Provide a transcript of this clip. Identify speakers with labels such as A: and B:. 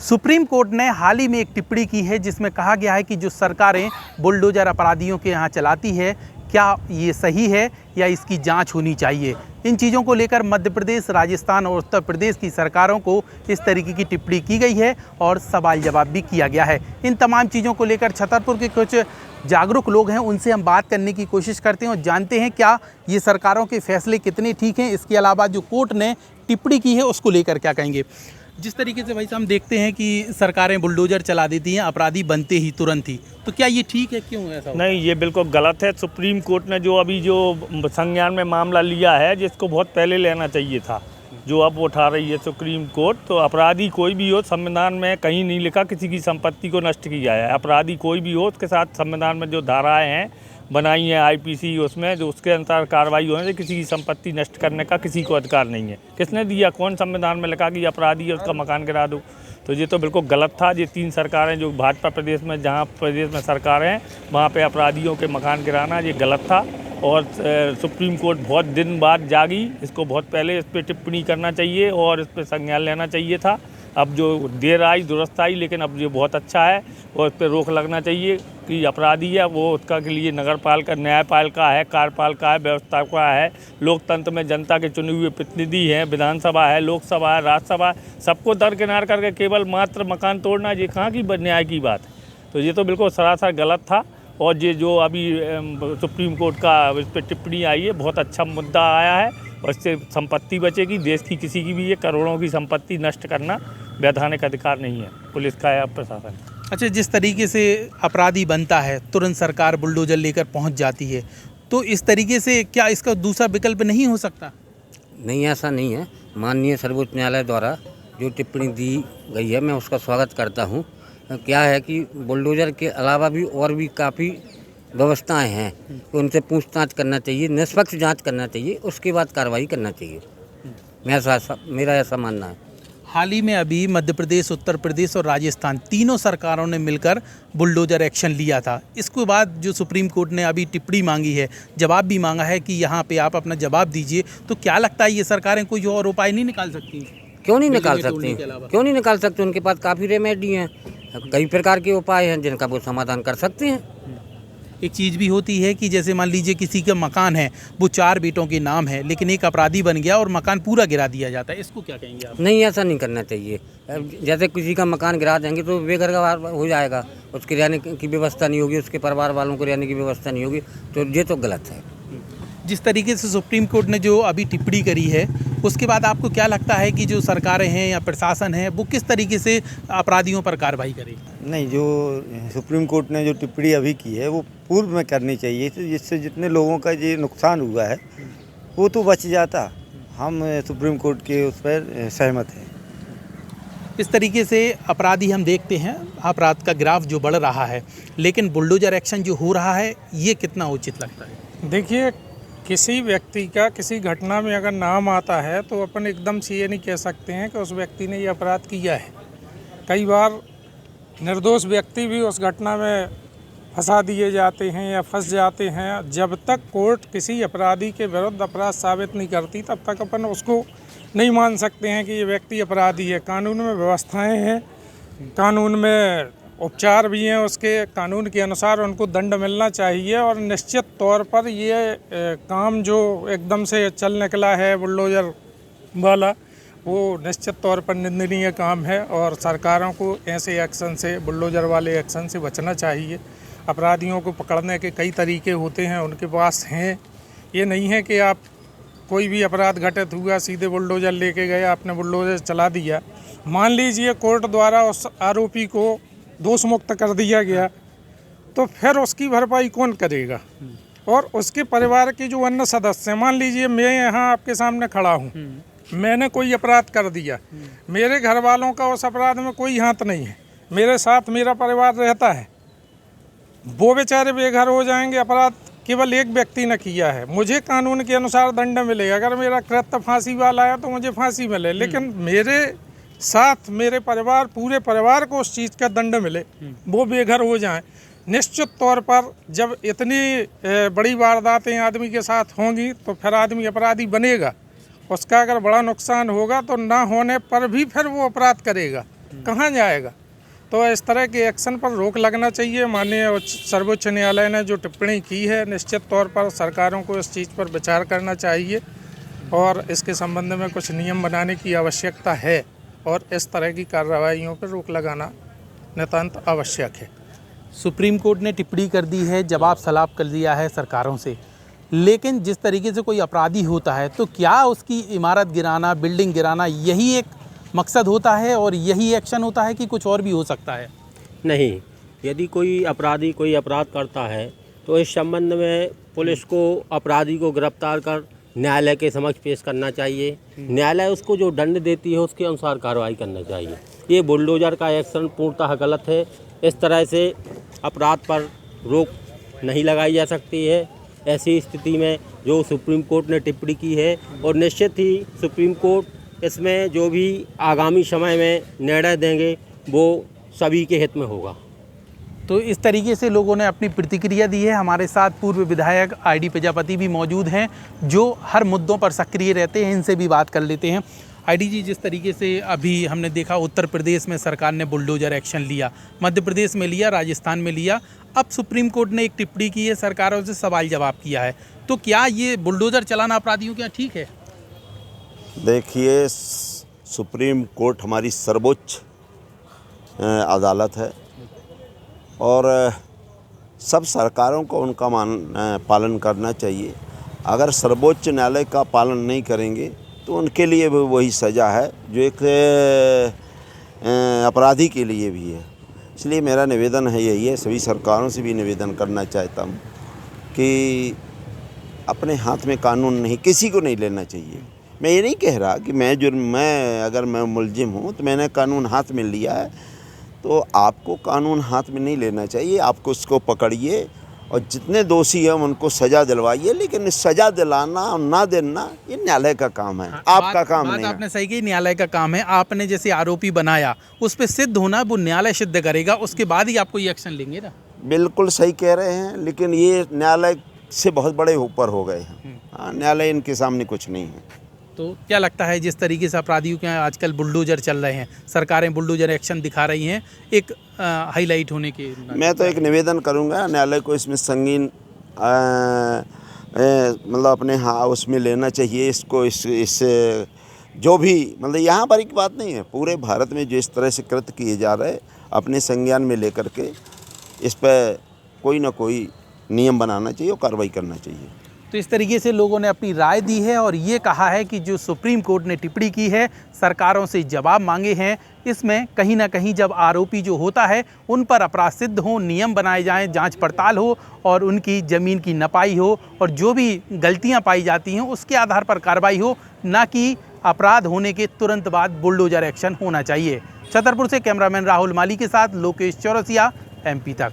A: Supreme court ने हाल ही में एक टिप्पणी की है जिसमें कहा गया है कि जो सरकारें बुलडोजर अपराधियों के यहाँ चलाती है, क्या ये सही है या इसकी जांच होनी चाहिए। इन चीज़ों को लेकर मध्य प्रदेश, राजस्थान और उत्तर प्रदेश की सरकारों को इस तरीके की टिप्पणी की गई है और सवाल जवाब भी किया गया है। इन तमाम चीज़ों को लेकर छतरपुर के कुछ जागरूक लोग हैं, उनसे हम बात करने की कोशिश करते हैं और जानते हैं क्या ये सरकारों के फैसले कितने ठीक हैं। इसके अलावा जो कोर्ट ने टिप्पणी की है उसको लेकर क्या कहेंगे। जिस तरीके से भाई साहब हम देखते हैं कि सरकारें बुलडोजर चला देती हैं अपराधी बनते ही तुरंत ही, तो क्या ये ठीक है, क्यों ऐसा होता है?
B: नहीं, ये बिल्कुल गलत है। सुप्रीम कोर्ट ने जो अभी जो संज्ञान में मामला लिया है, जिसको बहुत पहले लेना चाहिए था, जो अब उठा रही है सुप्रीम कोर्ट, तो अपराधी कोई भी हो, संविधान में कहीं नहीं लिखा किसी की संपत्ति को नष्ट किया है। अपराधी कोई भी हो, उसके साथ संविधान में जो धाराएं हैं बनाई है आईपीसी, उसमें जो उसके अनुसार कार्रवाई होने से किसी की संपत्ति नष्ट करने का किसी को अधिकार नहीं है। किसने दिया? कौन संविधान में लिखा कि अपराधी है उसका मकान गिरा दो? तो ये तो बिल्कुल गलत था। ये 3 सरकारें जो भाजपा प्रदेश में, जहाँ प्रदेश में सरकारें हैं, वहाँ पे अपराधियों के मकान गिराना ये गलत था और सुप्रीम कोर्ट बहुत दिन बाद जागी। इसको बहुत पहले इस पर टिप्पणी करना चाहिए और इस पर संज्ञान लेना चाहिए था। अब जो देर आई दुरुस्त आई, लेकिन अब ये बहुत अच्छा है और इस पर रोक लगना चाहिए कि अपराधी है वो उसका के लिए नगर पालिका, न्यायपालिका है, कार्यपालिका है, व्यवस्थापका है, लोकतंत्र में जनता के चुने हुए प्रतिनिधि हैं, विधानसभा है, लोकसभा है, राज्यसभा है, सबको दरकिनार करके केवल मात्र मकान तोड़ना, ये कहाँ की न्याय की बात है। तो ये तो बिल्कुल सरासर गलत था। और ये जो अभी सुप्रीम कोर्ट का इस पर टिप्पणी आई है, बहुत अच्छा मुद्दा आया है और इससे संपत्ति बचेगी। देश की किसी की भी ये करोड़ों की संपत्ति नष्ट करना वैधानिक अधिकार नहीं है पुलिस का या प्रशासन।
A: अच्छा, जिस तरीके से अपराधी बनता है तुरंत सरकार बुलडोजर लेकर पहुंच जाती है, तो इस तरीके से क्या इसका दूसरा विकल्प नहीं हो सकता?
C: नहीं, ऐसा नहीं है। माननीय सर्वोच्च न्यायालय द्वारा जो टिप्पणी दी गई है, मैं उसका स्वागत करता हूँ। क्या है कि बुलडोजर के अलावा भी और भी काफ़ी व्यवस्थाएं हैं, तो उनसे पूछताछ करना चाहिए, निष्पक्ष जांच करना चाहिए, उसके बाद कार्रवाई करना चाहिए। मेरा ऐसा मानना है।
A: हाल ही में अभी मध्य प्रदेश, उत्तर प्रदेश और राजस्थान तीनों सरकारों ने मिलकर बुलडोजर एक्शन लिया था। इसके बाद जो सुप्रीम कोर्ट ने अभी टिप्पणी मांगी है, जवाब भी मांगा है कि यहाँ पे आप अपना जवाब दीजिए, तो क्या लगता है ये सरकारें कोई और उपाय नहीं निकाल सकती?
C: क्यों नहीं निकाल सकती? क्यों नहीं निकाल सकते? उनके पास काफ़ी रेमेडी हैं, कई प्रकार के उपाय हैं जिनका वो समाधान कर सकते हैं।
A: एक चीज़ भी होती है कि जैसे मान लीजिए किसी का मकान है, वो 4 बेटों के नाम है, लेकिन एक अपराधी बन गया और मकान पूरा गिरा दिया जाता है, इसको क्या कहेंगे आप?
C: नहीं, ऐसा नहीं करना चाहिए। जैसे किसी का मकान गिरा देंगे तो बेघर का हो जाएगा, उसके रहने की व्यवस्था नहीं होगी, उसके परिवार वालों को रहने की व्यवस्था नहीं होगी, तो ये तो गलत है।
A: जिस तरीके से सुप्रीम कोर्ट ने जो अभी टिप्पणी करी है, उसके बाद आपको क्या लगता है कि जो सरकारें हैं या प्रशासन है वो किस तरीके से अपराधियों पर कार्रवाई करे? नहीं,
D: जो सुप्रीम कोर्ट ने जो टिप्पणी अभी की है वो पूर्व में करनी चाहिए, तो जिससे जितने लोगों का ये नुकसान हुआ है वो तो बच जाता। हम सुप्रीम कोर्ट के उस पर सहमत हैं।
A: इस तरीके से अपराधी हम देखते हैं, अपराध का ग्राफ जो बढ़ रहा है, लेकिन बुलडोजर एक्शन जो हो रहा है ये कितना उचित लगता है?
E: देखिए, किसी व्यक्ति का किसी घटना में अगर नाम आता है तो अपन एकदम से ये नहीं कह सकते हैं कि उस व्यक्ति ने ये अपराध किया है। कई बार निर्दोष व्यक्ति भी उस घटना में फंसा दिए जाते हैं या फंस जाते हैं। जब तक कोर्ट किसी अपराधी के विरुद्ध अपराध साबित नहीं करती, तब तक अपन उसको नहीं मान सकते हैं कि ये व्यक्ति अपराधी है। कानून में व्यवस्थाएं हैं, कानून में उपचार भी हैं, उसके कानून के अनुसार उनको दंड मिलना चाहिए। और निश्चित तौर पर ये काम जो एकदम से चल निकला है बुलडोजर वाला, वो निश्चित तौर पर निंदनीय काम है और सरकारों को ऐसे एक्शन से, बुलडोजर वाले एक्शन से बचना चाहिए। अपराधियों को पकड़ने के कई तरीके होते हैं, उनके पास हैं। ये नहीं है कि आप कोई भी अपराध घटित हुआ सीधे बुलडोजर लेके गए, आपने बुलडोजर चला दिया। मान लीजिए कोर्ट द्वारा उस आरोपी को दोष मुक्त कर दिया गया, तो फिर उसकी भरपाई कौन करेगा? और उसके परिवार के जो अन्य सदस्य हैं, मान लीजिए मैं यहाँ आपके सामने खड़ा हूँ, मैंने कोई अपराध कर दिया, मेरे घर वालों का उस अपराध में कोई हाथ नहीं है, मेरे साथ मेरा परिवार रहता है, वो बेचारे बेघर हो जाएंगे। अपराध केवल एक व्यक्ति ने किया है, मुझे कानून के अनुसार दंड मिलेगा। अगर मेरा कृत्य फांसी वाला है तो मुझे फांसी मिले, लेकिन मेरे साथ मेरे परिवार, पूरे परिवार को उस चीज़ का दंड मिले, वो बेघर हो जाएं। निश्चित तौर पर जब इतनी बड़ी वारदातें आदमी के साथ होंगी तो फिर आदमी अपराधी बनेगा। उसका अगर बड़ा नुकसान होगा तो ना होने पर भी फिर वो अपराध करेगा। कहाँ जाएगा। तो इस तरह के एक्शन पर रोक लगना चाहिए। माननीय सर्वोच्च न्यायालय ने जो टिप्पणी की है, निश्चित तौर पर सरकारों को इस चीज़ पर विचार करना चाहिए और इसके संबंध में कुछ नियम बनाने की आवश्यकता है और इस तरह की कार्रवाइयों पर रोक लगाना नितांत आवश्यक है।
A: सुप्रीम कोर्ट ने टिप्पणी कर दी है, जवाब सलाब कर दिया है सरकारों से, लेकिन जिस तरीके से कोई अपराधी होता है तो क्या उसकी इमारत गिराना, बिल्डिंग गिराना यही एक मकसद होता है और यही एक्शन होता है कि कुछ और भी हो सकता है?
F: नहीं, यदि कोई अपराधी कोई अपराध करता है तो इस संबंध में पुलिस को अपराधी को गिरफ्तार कर न्यायालय के समक्ष पेश करना चाहिए। न्यायालय उसको जो दंड देती है उसके अनुसार कार्रवाई करना चाहिए। ये बुलडोजर का एक्शन पूर्णतः गलत है। इस तरह से अपराध पर रोक नहीं लगाई जा सकती है। ऐसी स्थिति में जो सुप्रीम कोर्ट ने टिप्पणी की है और निश्चित ही सुप्रीम कोर्ट इसमें जो भी आगामी समय में निर्णय देंगे वो सभी के हित में होगा।
A: तो इस तरीके से लोगों ने अपनी प्रतिक्रिया दी है। हमारे साथ पूर्व विधायक ID प्रजापति भी मौजूद हैं जो हर मुद्दों पर सक्रिय रहते हैं, इनसे भी बात कर लेते हैं। ID जी, जिस तरीके से अभी हमने देखा उत्तर प्रदेश में सरकार ने बुलडोजर एक्शन लिया, मध्य प्रदेश में लिया, राजस्थान में लिया, अब सुप्रीम कोर्ट ने एक टिप्पणी की है, सरकारों से सवाल जवाब किया है, तो क्या ये बुलडोजर चलाना अपराधियों के यहाँ ठीक है?
G: देखिए, सुप्रीम कोर्ट हमारी सर्वोच्च अदालत है और सब सरकारों को उनका पालन करना चाहिए। अगर सर्वोच्च न्यायालय का पालन नहीं करेंगे तो उनके लिए भी वही सज़ा है जो एक अपराधी के लिए भी है। इसलिए मेरा निवेदन है यही है, सभी सरकारों से भी निवेदन करना चाहता हूँ कि अपने हाथ में कानून नहीं, किसी को नहीं लेना चाहिए। मैं ये नहीं कह रहा कि अगर मैं मुलजिम हूँ तो मैंने कानून हाथ में लिया है, तो आपको कानून हाथ में नहीं लेना चाहिए। आपको उसको पकड़िए और जितने दोषी हैं उनको सज़ा दिलवाइए, लेकिन सज़ा दिलाना और ना देना ये न्यायालय का काम है, आपका काम नहीं है।
A: आपने सही कही, न्यायालय का काम है। आपने जैसे आरोपी बनाया, उस पर सिद्ध होना वो न्यायालय सिद्ध करेगा, उसके बाद ही आपको ये एक्शन लेंगे ना।
G: बिल्कुल सही कह रहे हैं, लेकिन ये न्यायालय से बहुत बड़े ऊपर हो गए हैं। हाँ, न्यायालय इनके सामने कुछ नहीं है।
A: तो क्या लगता है जिस तरीके से अपराधियों के यहाँ आजकल बुलडोजर चल रहे हैं, सरकारें बुलडोजर एक्शन दिखा रही हैं, एक हाईलाइट होने के,
G: मैं तो एक निवेदन करूंगा न्यायालय को इसमें संगीन मतलब अपने उसमें लेना चाहिए इसको। इस जो भी मतलब यहाँ पर एक बात नहीं है, पूरे भारत में जो इस तरह से कृत्य किए जा रहे हैं अपने संज्ञान में लेकर के इस पर कोई ना कोई नियम बनाना चाहिए और कार्रवाई करना चाहिए।
A: तो इस तरीके से लोगों ने अपनी राय दी है और ये कहा है कि जो सुप्रीम कोर्ट ने टिप्पणी की है, सरकारों से जवाब मांगे हैं, इसमें कहीं ना कहीं जब आरोपी जो होता है उन पर अपराध सिद्ध हो, नियम बनाए जाएं, जांच पड़ताल हो और उनकी ज़मीन की नपाई हो और जो भी गलतियां पाई जाती हैं उसके आधार पर कार्रवाई हो, ना कि अपराध होने के तुरंत बाद बुलडोजर एक्शन होना चाहिए। छतरपुर से कैमरामैन राहुल माली के साथ लोकेश चौरसिया, MP तक।